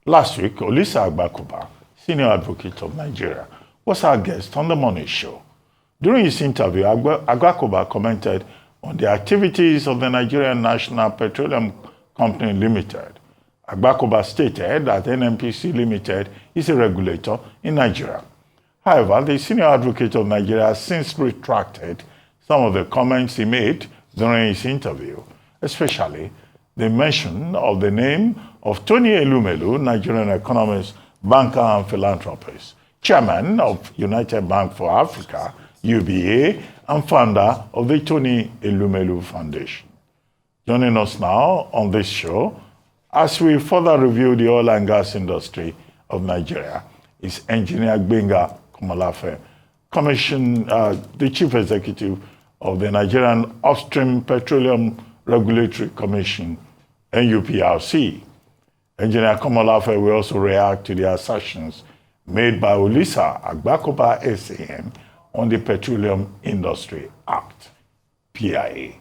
Last week, Olisa Agbakoba, senior advocate of Nigeria, was our guest on the Morning Show. During his interview, Agbakoba commented on the activities of the Nigerian National Petroleum Company Limited. Agbakoba stated that NNPC Limited is a regulator in Nigeria. However, the senior advocate of Nigeria has since retracted some of the comments he made during his interview, especially the mention of the name of Tony Elumelu, Nigerian economist, banker, and philanthropist, chairman of United Bank for Africa, UBA, and founder of the Tony Elumelu Foundation. Joining us now on this show, as we further review the oil and gas industry of Nigeria, is Engineer Gbenga Komolafe, the Chief Executive of the Nigerian Upstream Petroleum Regulatory Commission, NUPRC. Engineer Komolafe will also react to the assertions made by Olisa Agbakoba SAN on the Petroleum Industry Act, PIA.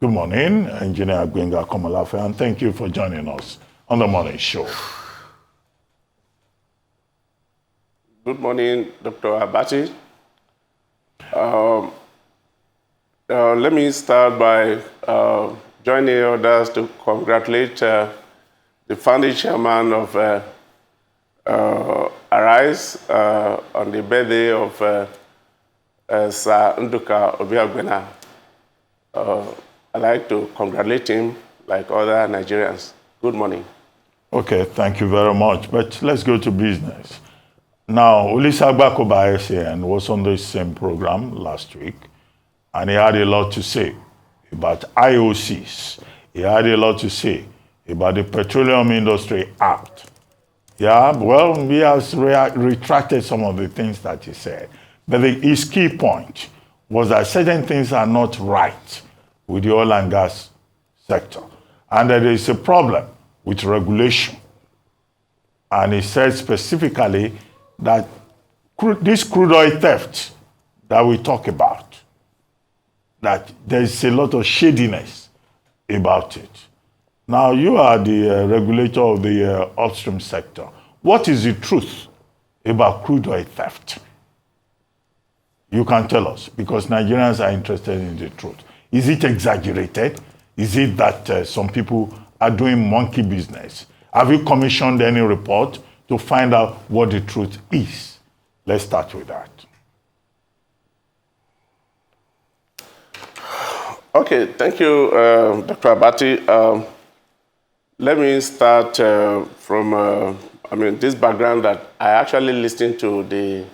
Good morning, Engineer Gbenga Komolafe, and thank you for joining us on the Morning Show. Good morning, Dr. Abati. Let me start by joining others to congratulate the founding chairman of Arise on the birthday of Sir Nduka Obiagwena. I'd like to congratulate him like other Nigerians. Good morning. Okay, thank you very much. But let's go to business. Now, Olisa Agbakoba SAN was on the same program last week, and he had a lot to say about IOCs. He had a lot to say about the Petroleum Industry Act. Yeah, well, he has retracted some of the things that he said. But his key point was that certain things are not right with the oil and gas sector, and that there is a problem with regulation. And he said specifically that this crude oil theft that we talk about, that there's a lot of shadiness about it. Now, you are the regulator of the upstream sector. What is the truth about crude oil theft? You can tell us, because Nigerians are interested in the truth. Is it exaggerated? Is it that some people are doing monkey business? Have you commissioned any report to find out what the truth is? Let's start with that. Okay, thank you, Dr. Abati. Let me start from this background that I actually listened to the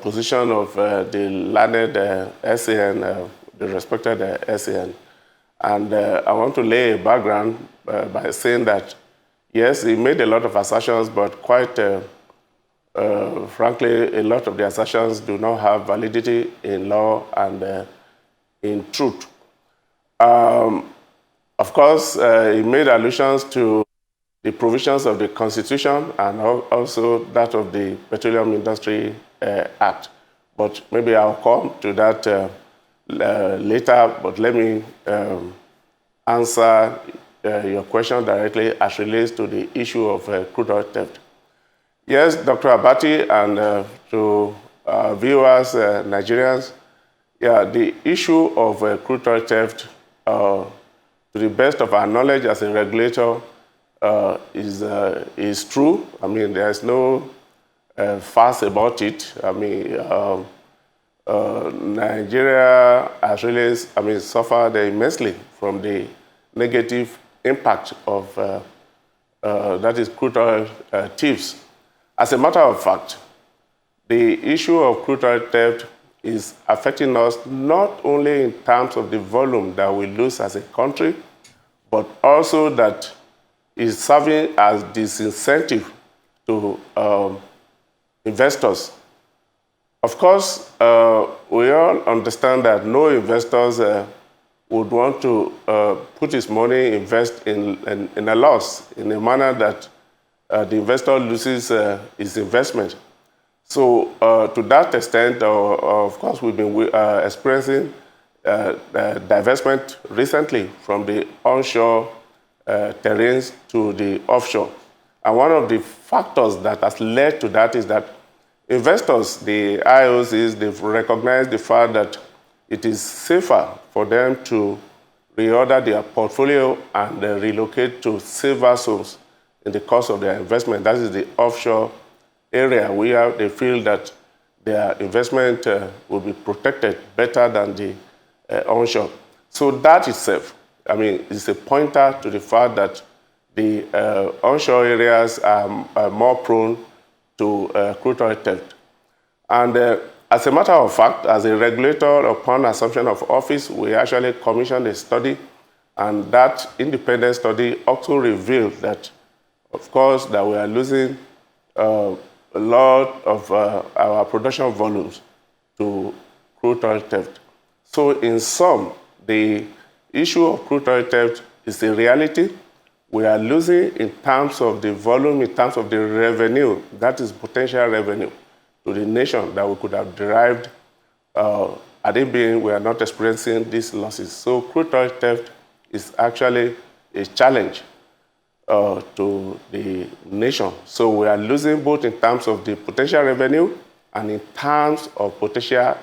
position of the learned SAN, the respected SAN. And I want to lay a background by saying that, yes, he made a lot of assertions, but quite frankly, a lot of the assertions do not have validity in law and in truth. Of course, he made allusions to the provisions of the Constitution and also that of the Petroleum Industry Act. But maybe I'll come to that later, but let me answer your question directly as relates to the issue of crude oil theft. Yes, Dr. Abati, and to viewers, Nigerians, yeah, the issue of crude oil theft, to the best of our knowledge as a regulator, is true. I mean, there's no fuss about it. I mean, Nigeria has really, suffered immensely from the negative impact of that is crude oil thieves. As a matter of fact, the issue of crude oil theft is affecting us not only in terms of the volume that we lose as a country, but also that is serving as disincentive to investors. Of course, we all understand that no investors would want to put his money, invest in a loss, in a manner that the investor loses his investment. So to that extent, of course, we've been experiencing divestment recently from the onshore terrains to the offshore. And one of the factors that has led to that is that investors, the IOCs, they've recognized the fact that it is safer for them to reorder their portfolio and relocate to safer zones in the course of their investment. That is the offshore area where they feel that their investment will be protected better than the onshore. So that itself, I mean, is a pointer to the fact that the onshore areas are more prone to crude oil theft. And as a matter of fact, as a regulator, upon assumption of office, we actually commissioned a study, and that independent study also revealed that, of course, that we are losing a lot of our production volumes to crude oil theft. So in sum, the issue of crude oil theft is a reality. We are losing in terms of the volume, in terms of the revenue, that is potential revenue to the nation that we could have derived had it been we are not experiencing these losses. So crude oil theft is actually a challenge to the nation. So we are losing both in terms of the potential revenue and in terms of potential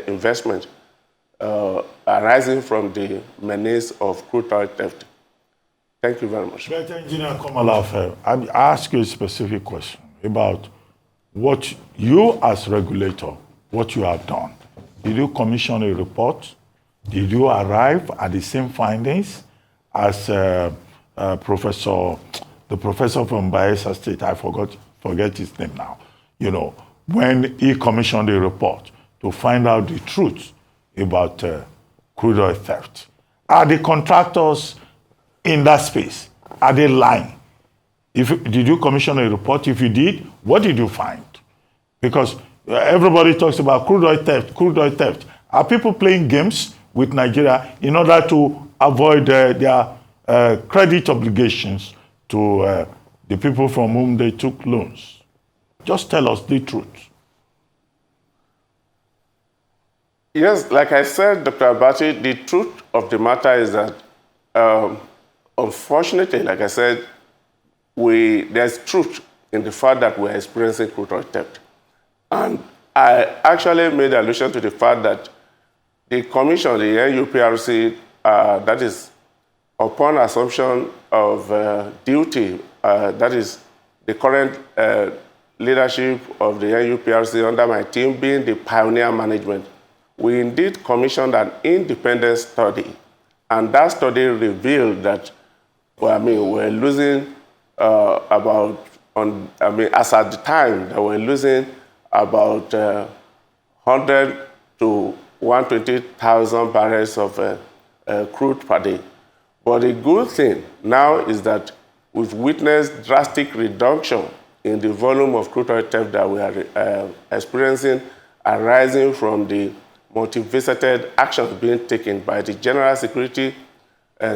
investment arising from the menace of crude oil theft. Thank you very much. Engineer Komolafe, I ask you a specific question about what you as regulator, what you have done. Did you commission a report? Did you arrive at the same findings as the professor from Bayelsa State, I forget his name now, you know, when he commissioned a report to find out the truth about crude oil theft? Are the contractors in that space, are they lying? Did you commission a report? If you did, what did you find? Because everybody talks about crude oil theft, crude oil theft. Are people playing games with Nigeria in order to avoid their credit obligations to the people from whom they took loans? Just tell us the truth. Yes, like I said, Dr. Abati, the truth of the matter is that unfortunately, like I said, there's truth in the fact that we're experiencing crude oil theft. And I actually made allusion to the fact that the commission, the NUPRC, that is upon assumption of duty, that is the current leadership of the NUPRC under my team being the pioneer management, we indeed commissioned an independent study. And that study revealed that, well, I mean, we're losing as at the time, that we're losing about 100 to 120,000 barrels of crude per day. But the good thing now is that we've witnessed drastic reduction in the volume of crude oil theft that we are experiencing arising from the multifaceted actions being taken by the General Security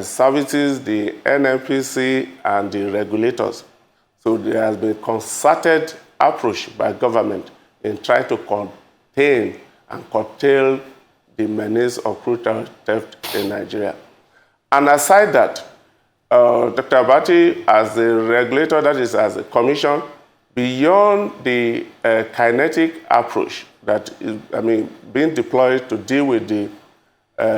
Services, the NUPRC, and the regulators. So there has been a concerted approach by government in trying to contain and curtail the menace of crude oil theft in Nigeria. And aside that, Dr. Abati, as the regulator, that is as a commission, beyond the kinetic approach that is, being deployed to deal with the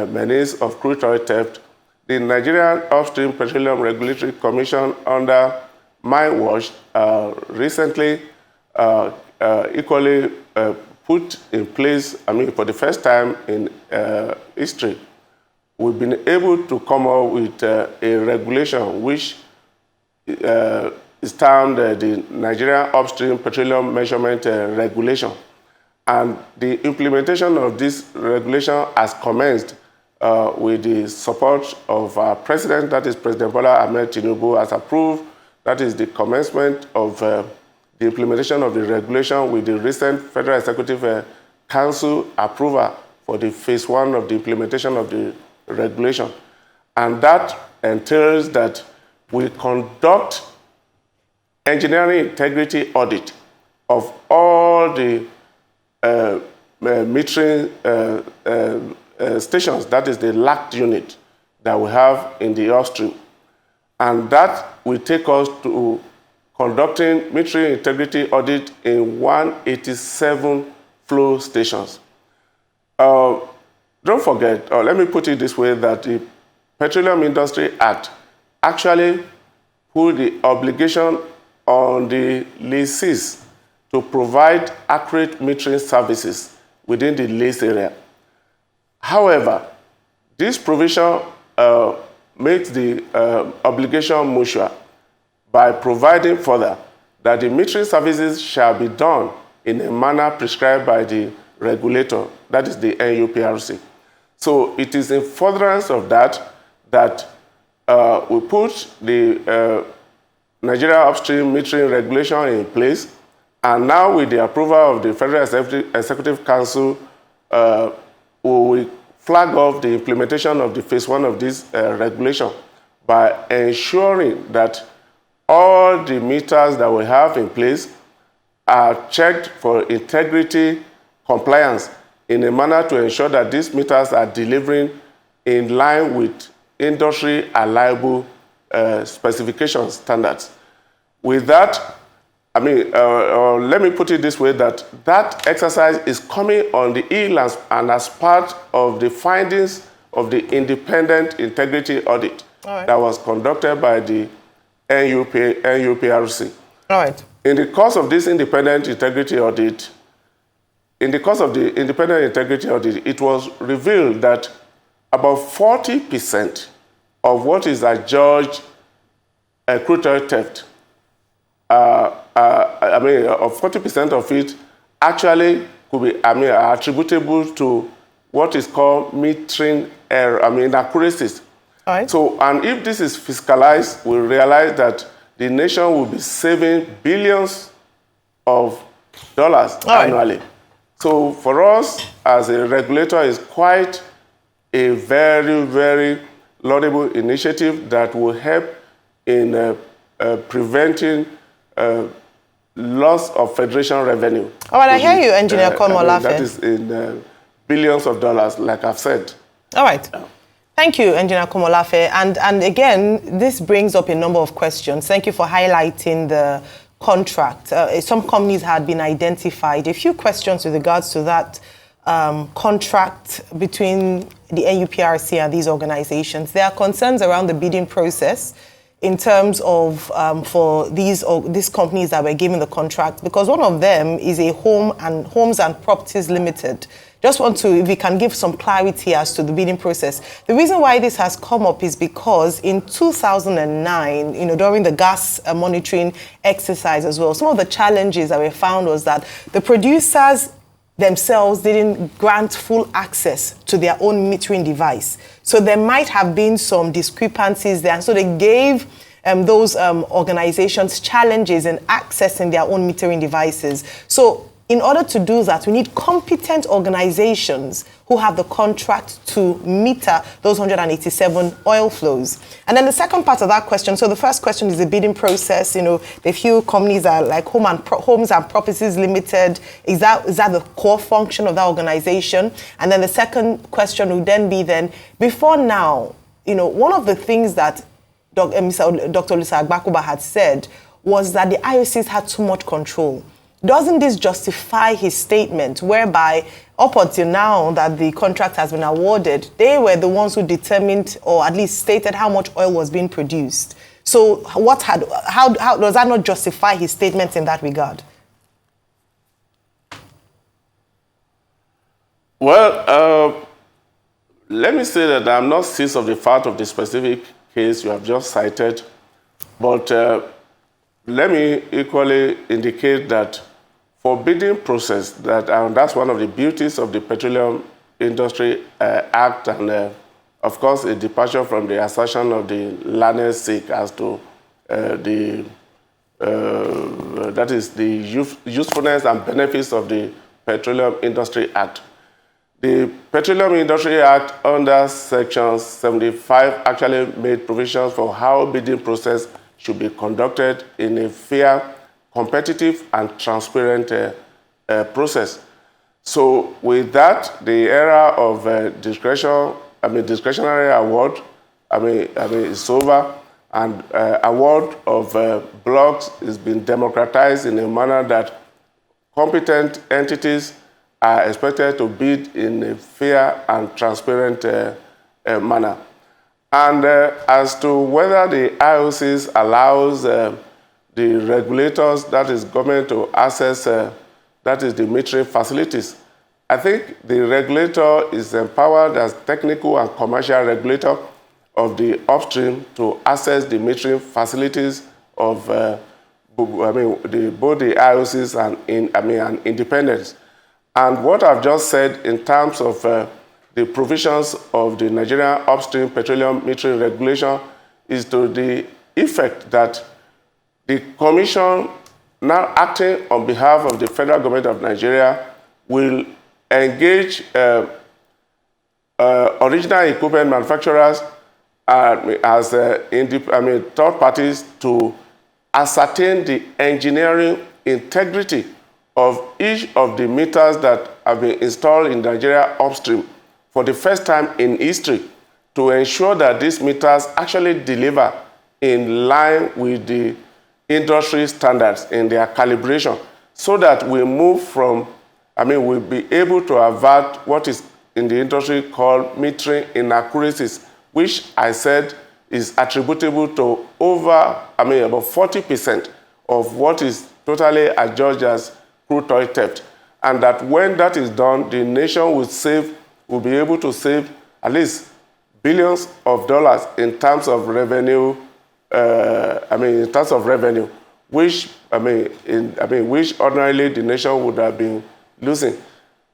menace of crude oil theft, the Nigerian Upstream Petroleum Regulatory Commission under my watch recently equally put in place, for the first time in history, we've been able to come up with a regulation which is termed the Nigerian Upstream Petroleum Measurement Regulation. And the implementation of this regulation has commenced with the support of our president, that is President Bola Ahmed Tinubu, has approved. That is the commencement of the implementation of the regulation with the recent Federal Executive Council approval for the phase 1 of the implementation of the regulation. And that entails that we conduct engineering integrity audit of all the metering stations, that is the LACT unit that we have in the Upstream. And that will take us to conducting metering integrity audit in 187 flow stations. Don't forget, or let me put it this way, that the Petroleum Industry Act actually put the obligation on the lessees to provide accurate metering services within the lease area. However, this provision makes the obligation mutual by providing further that the metering services shall be done in a manner prescribed by the regulator, that is the NUPRC. So it is in furtherance of that we put the Nigeria Upstream metering regulation in place, and now with the approval of the Federal Executive Council, we will flag off the implementation of the phase 1 of this regulation by ensuring that all the meters that we have in place are checked for integrity compliance in a manner to ensure that these meters are delivering in line with industry allowable specification standards. With that, let me put it this way, that exercise is coming on the heel and as part of the findings of the independent integrity audit that was conducted by the NUPRC. All right. In the course of this independent integrity audit, it was revealed that about 40% of what is adjudged crude oil theft, of 40% of it actually could be attributable to what is called metering error, inaccuracies. All right. So, and if this is fiscalized, we realize that the nation will be saving billions of dollars annually. So for us as a regulator, it's quite a very, very laudable initiative that will help in preventing loss of federation revenue. All right, I hear you, Engineer Komolafe. That is in billions of dollars, like I've said. All right. Thank you, Engineer Komolafe. And again, this brings up a number of questions. Thank you for highlighting the contract. Some companies had been identified. A few questions with regards to that contract between the NUPRC and these organizations. There are concerns around the bidding process in terms of for these companies that were given the contract, because one of them is a Homes and Properties Limited. Just want to, if we can give some clarity as to the bidding process. The reason why this has come up is because in 2009, during the gas monitoring exercise as well, some of the challenges that we found was that the producers themselves didn't grant full access to their own metering device. So there might have been some discrepancies there. So they gave those organizations challenges in accessing their own metering devices. So in order to do that, we need competent organizations who have the contract to meter those 187 oil flows. And then the second part of that question, so the first question is the bidding process. The few companies are like Homes and Properties Limited. Is that the core function of that organization? And then the second question would then be before now, one of the things that Dr. Olisa Agbakoba had said was that the IOCs had too much control. Doesn't this justify his statement whereby up until now that the contract has been awarded, they were the ones who determined or at least stated how much oil was being produced? So how does that not justify his statements in that regard? Well, let me say that I'm not seized of the fact of the specific case you have just cited, but let me equally indicate that for bidding process, that's one of the beauties of the Petroleum Industry Act, and of course a departure from the assertion of the learned sake as to that is the usefulness and benefits of the Petroleum Industry Act. The Petroleum Industry Act under Section 75 actually made provisions for how bidding process should be conducted in a fair, competitive, and transparent process. So with that, the era of discretionary award, is over, And award of blocks is being democratized in a manner that competent entities are expected to bid in a fair and transparent manner. And as to whether the IOCs allows the regulators, that is government, to access, that is the metering facilities, I think the regulator is empowered as technical and commercial regulator of the upstream to access the metering facilities of both the IOCs and independents. And what I've just said in terms of the provisions of the Nigerian Upstream Petroleum Metering Regulation is to the effect that the Commission, now acting on behalf of the federal government of Nigeria, will engage original equipment manufacturers as third parties to ascertain the engineering integrity of each of the meters that have been installed in Nigeria upstream for the first time in history, to ensure that these meters actually deliver in line with the industry standards in their calibration, so that we move from, we'll be able to avert what is in the industry called metering inaccuracies, which I said is attributable to over, about 40% of what is totally adjudged as crude oil theft. And that when that is done, the nation will be able to save at least billions of dollars in terms of revenue, which, which ordinarily the nation would have been losing.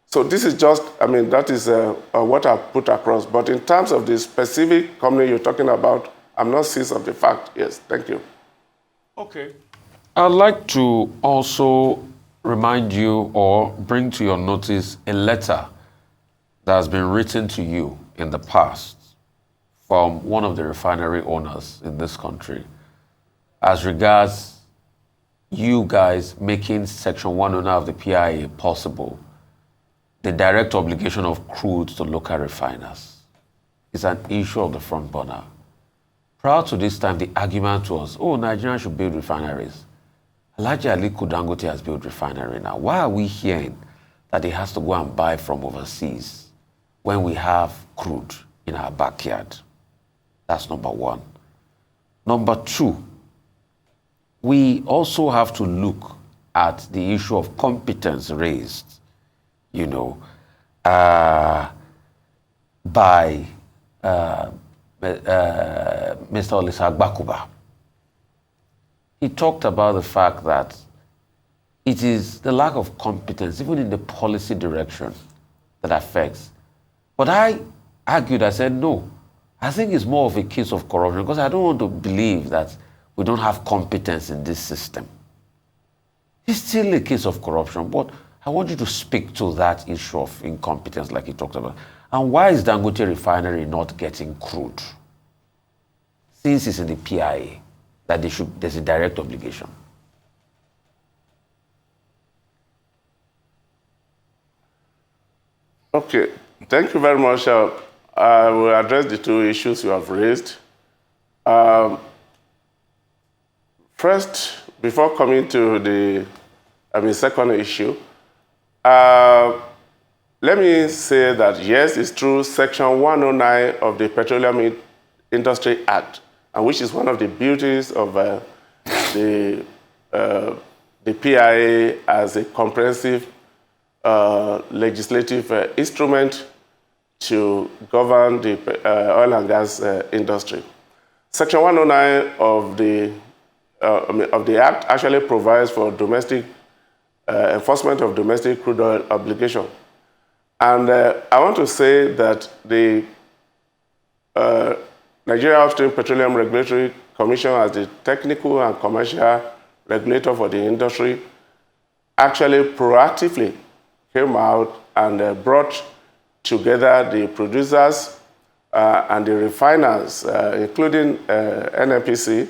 So this is just, that is what I've put across. But in terms of the specific company you're talking about, I'm not seized of the fact. Yes, thank you. Okay. I'd like to also remind you or bring to your notice a letter that has been written to you in the past from one of the refinery owners in this country as regards you guys making Section 109 of the PIA possible, the direct obligation of crude to local refiners. Is an issue of the front burner. Prior to this time, the argument was, oh, Nigeria should build refineries. Alhaji Aliko Dangote has built refinery now. Why are we hearing that he has to go and buy from overseas when we have crude in our backyard? That's number one. Number two, we also have to look at the issue of competence raised, by Mr. Olisa Agbakuba. He talked about the fact that it is the lack of competence, even in the policy direction, that affects. But I argued, I said, no, I think it's more of a case of corruption, because I don't want to believe that we don't have competence in this system. It's still a case of corruption, but I want you to speak to that issue of incompetence like he talked about. And why is Dangote refinery not getting crude? Since it's in the PIA, that there's a direct obligation. Okay, thank you very much. I will address the two issues you have raised. First, before coming to the second issue, let me say that yes, it's true, Section 109 of the Petroleum Industry Act, and which is one of the beauties of the PIA as a comprehensive legislative instrument to govern the oil and gas industry. Section 109 of the Act actually provides for domestic enforcement of domestic crude oil obligation. And I want to say that the Nigeria Upstream Petroleum Regulatory Commission, as the technical and commercial regulator for the industry, actually proactively came out and brought together the producers and the refiners, including NUPRC,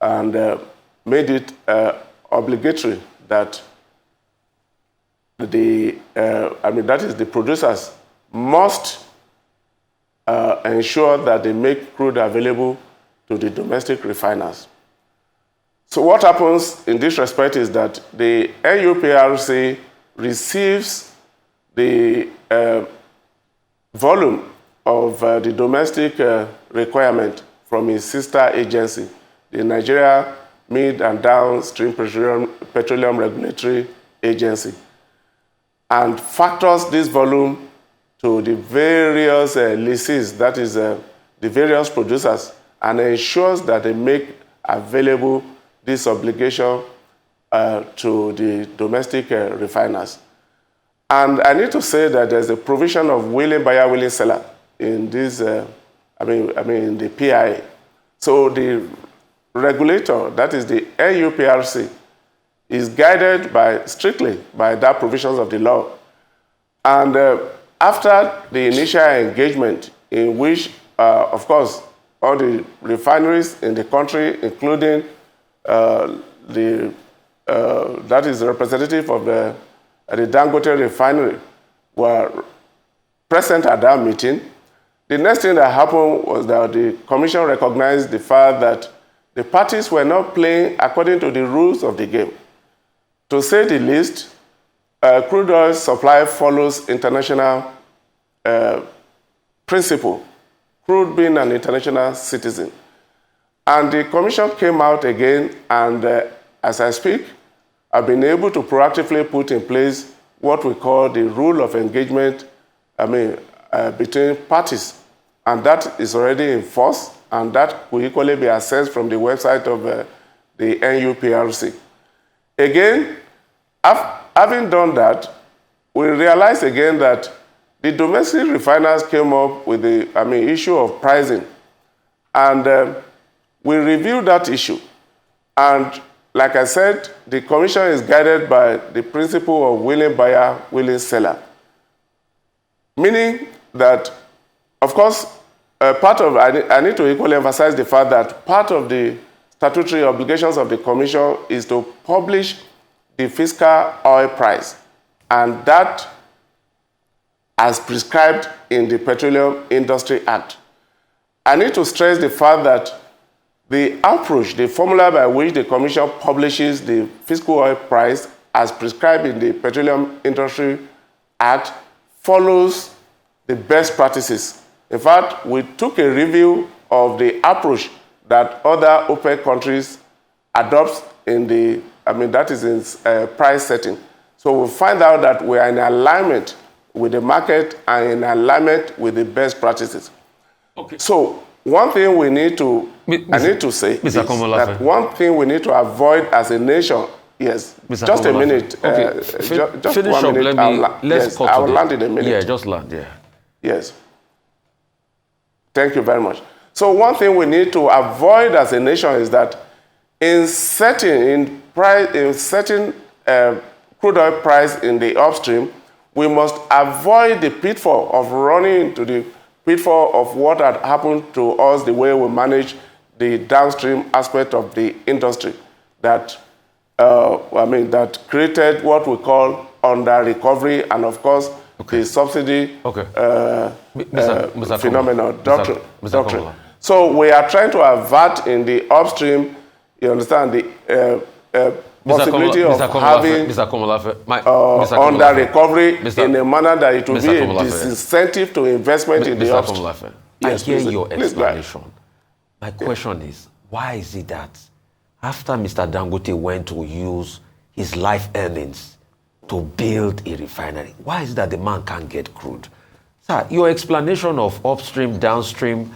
and made it obligatory that the producers must ensure that they make crude available to the domestic refiners. So what happens in this respect is that the NUPRC receives the volume of the domestic requirement from its sister agency, the Nigeria Mid and Downstream Petroleum Regulatory Agency, and factors this volume to the various leases, that is the various producers, and ensures that they make available this obligation to the domestic refiners. And I need to say that there's a provision of willing buyer, willing seller in this, in the PIA. So the regulator, that is the NUPRC, is guided strictly by that provisions of the law. And after the initial engagement, in which, of course, all the refineries in the country, including that is the representative of the Dangote refinery, were present at that meeting, the next thing that happened was that the Commission recognized the fact that the parties were not playing according to the rules of the game. To say the least, crude oil supply follows international principle, crude being an international citizen. And the Commission came out again, and as I speak, I've been able to proactively put in place what we call the rule of engagement between parties. And that is already in force, and that will equally be accessed from the website of the NUPRC. Again, having done that, we realized again that the domestic refiners came up with the issue of pricing. And we reviewed that issue. And like I said, the Commission is guided by the principle of willing buyer, willing seller. Meaning that, of course, I need to equally emphasize the fact that part of the statutory obligations of the Commission is to publish the fiscal oil price, and that as prescribed in the Petroleum Industry Act. I need to stress the fact that the approach, the formula by which the Commission publishes the fiscal oil price as prescribed in the Petroleum Industry Act follows the best practices. In fact, we took a review of the approach that other OPEC countries adopt in that is in price setting. So we'll find out that we are in alignment with the market and in alignment with the best practices. Okay. So one thing we need to, I need to say is that one thing we need to avoid as a nation, yes, Mr. just Komolafe. A minute. Okay. Just finish 1 minute. I will land in a minute. Yeah, just land, yeah. Yes. Thank you very much. So one thing we need to avoid as a nation is that in setting crude oil price in the upstream, we must avoid the pitfall of running into the pitfall of what had happened to us the way we manage the downstream aspect of the industry that that created what we call under recovery and of course the subsidy phenomenon doctrine. So we are trying to avert in the upstream, you understand, the possibility of having under recovery in a manner that it will be a disincentive to investment in the upstream. Yes, I hear your explanation. My question is, why is it that after Mr. Dangote went to use his life earnings to build a refinery, why is it that the man can't get crude? Sir, your explanation of upstream, downstream,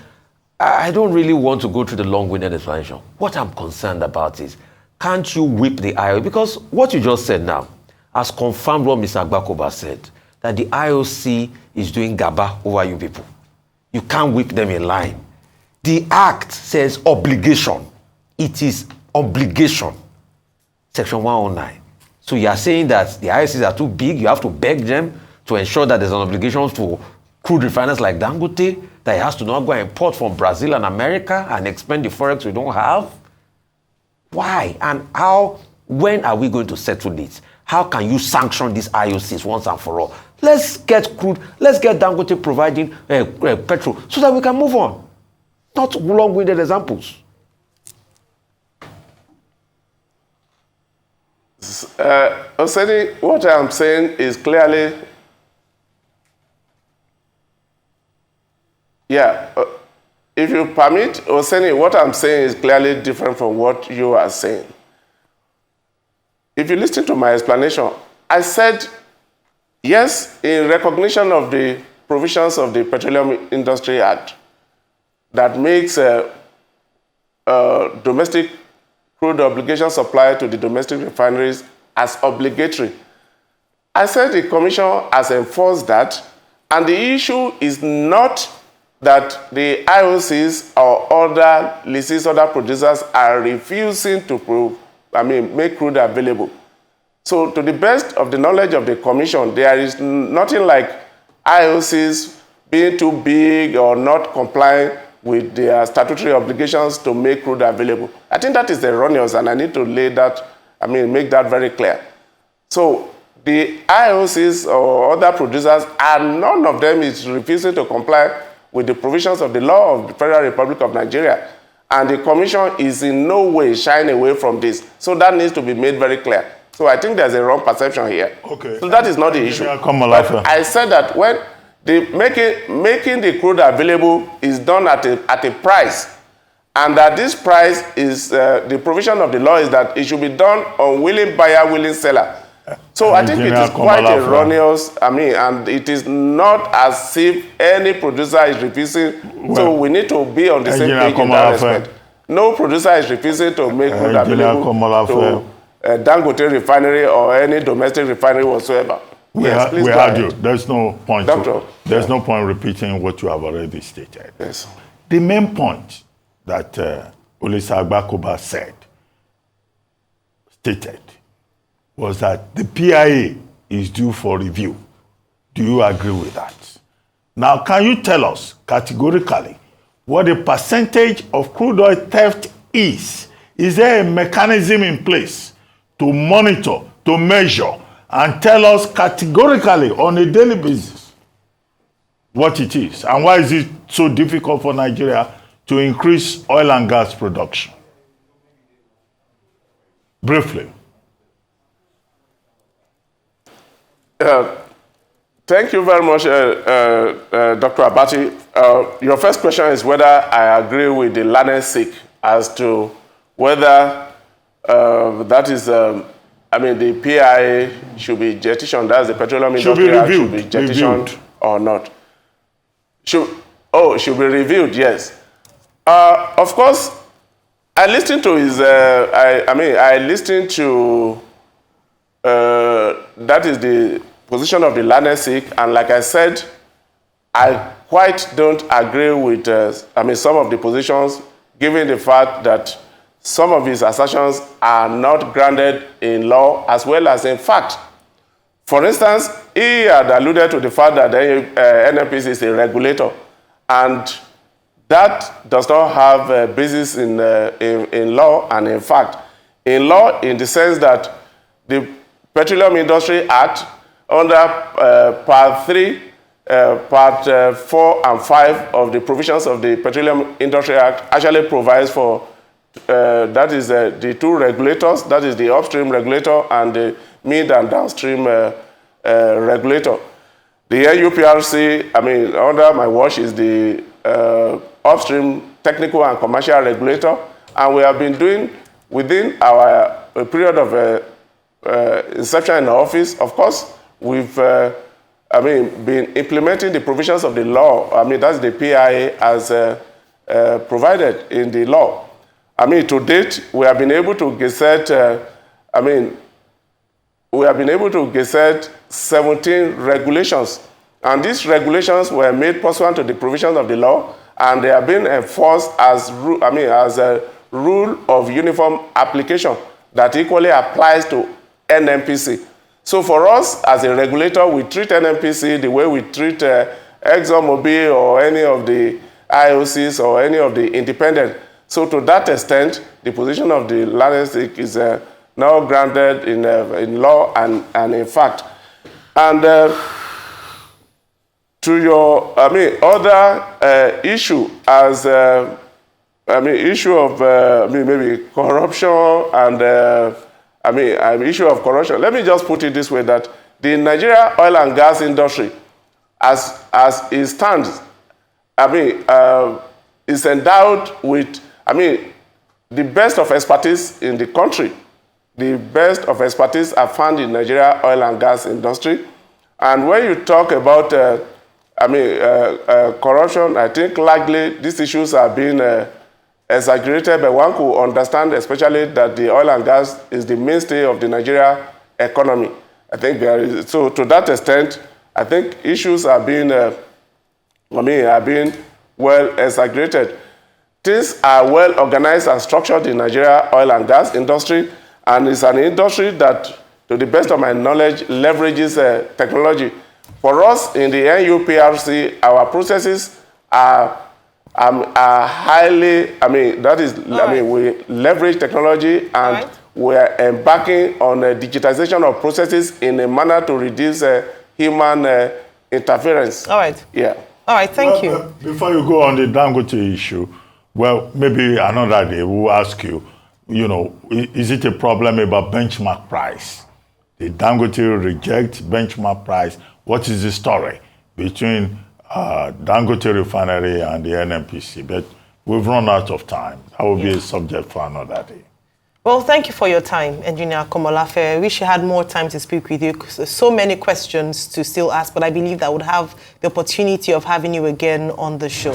I don't really want to go through the long-winded explanation. What I'm concerned about is, can't you whip the IOC? Because what you just said now has confirmed what Mr. Agbakoba said, that the IOC is doing gaba over you people. You can't whip them in line. The Act says obligation. It is obligation. Section 109. So you are saying that the IOCs are too big, you have to beg them to ensure that there's an obligation to crude refiners like Dangote, that he has to not go and import from Brazil and America and expend the forex we don't have? Why? And how, when are we going to settle it? How can you sanction these IOCs once and for all? Let's get crude, let's get Dangote providing petrol so that we can move on. Not long-winded examples. Oseni, what I'm saying is clearly, if you permit, Oseni, what I'm saying is clearly different from what you are saying. If you listen to my explanation, I said, yes, in recognition of the provisions of the Petroleum Industry Act that makes domestic crude obligation supply to the domestic refineries as obligatory. I said the Commission has enforced that, and the issue is not that the IOCs or other leases, other producers are refusing to make crude available. So to the best of the knowledge of the Commission, there is nothing like IOCs being too big or not complying with their statutory obligations to make crude available. I think that is erroneous, and I need to make that very clear. So the IOCs or other producers, and none of them is refusing to comply with the provisions of the law of the Federal Republic of Nigeria. And the Commission is in no way shying away from this. So that needs to be made very clear. So I think there's a wrong perception here. Okay. So that is not the issue. But I said that when making the crude available is done at a price, and that this price is, the provision of the law is that it should be done on willing buyer, willing seller. So I think it is quite erroneous, and it is not as if any producer is refusing, so we need to be on the same page in that respect. No producer is refusing to make crude available to Dangote refinery or any domestic refinery whatsoever. Yes, please we go heard ahead. you. There's no point. Doctor. There's no point repeating what you have already stated. Yes. The main point that Olisa Agbakoba stated, was that the PIA is due for review. Do you agree with that? Now, can you tell us categorically what the percentage of crude oil theft is? Is there a mechanism in place to monitor, to measure, and tell us categorically on a daily basis what it is? And why is it so difficult for Nigeria to increase oil and gas production? Briefly. Thank you very much, Dr. Abati. Your first question is whether I agree with the learned sick as to whether that is, the PIA should be jettisoned, that's the Petroleum Industry Act should be jettisoned or not. Should be reviewed, yes. Of course, I listened to his, I listened to, that is the position of the learned sick, and like I said, I quite don't agree with some of the positions, given the fact that some of his assertions are not grounded in law as well as in fact. For instance, he had alluded to the fact that the NUPRC is a regulator, and that does not have a basis in law and in fact. In law, in the sense that the Petroleum Industry Act, under Part 3, Part 4 and 5 of the provisions of the Petroleum Industry Act actually provides for, that is the two regulators, that is the upstream regulator and the mid and downstream regulator. The NUPRC, under my watch, is the upstream technical and commercial regulator, and we have been doing within our period of inception in office. Of course, we've been implementing the provisions of the law. That's the PIA as provided in the law. To date, we have been able to gazette, we have been able to gazette 17 regulations. And these regulations were made pursuant to the provisions of the law, and they have been enforced as, as a rule of uniform application that equally applies to NNPC. So for us as a regulator, we treat NNPC the way we treat ExxonMobil or any of the IOCs or any of the independent. So to that extent, the position of the learned sick is now grounded in law and in fact. And to your, other issue as, issue of maybe corruption and issue of corruption. Let me just put it this way, that the Nigeria oil and gas industry, as it stands, is endowed with, the best of expertise in the country. The best of expertise are found in Nigeria oil and gas industry. And when you talk about, corruption, I think likely these issues are being exaggerated, but one could understand especially that the oil and gas is the mainstay of the Nigeria economy. I think so to that extent, I think issues are being, well exaggerated. Things are well organized and structured in Nigeria oil and gas industry, and it's an industry that, to the best of my knowledge, leverages technology. For us in the NUPRC, our processes are highly, we leverage technology, and we're embarking on a digitization of processes in a manner to reduce human interference. All right. Yeah. All right, thank you. Before you go on the Dangote issue, well, maybe another day we'll ask you, is it a problem about benchmark price? Did Dangote reject benchmark price? What is the story between Dangote refinery and the NNPC? But we've run out of time. That will be a subject for another day. Well, thank you for your time, Engineer Komolafe. I wish you had more time to speak with you. So many questions to still ask, but I believe that I would have the opportunity of having you again on the show.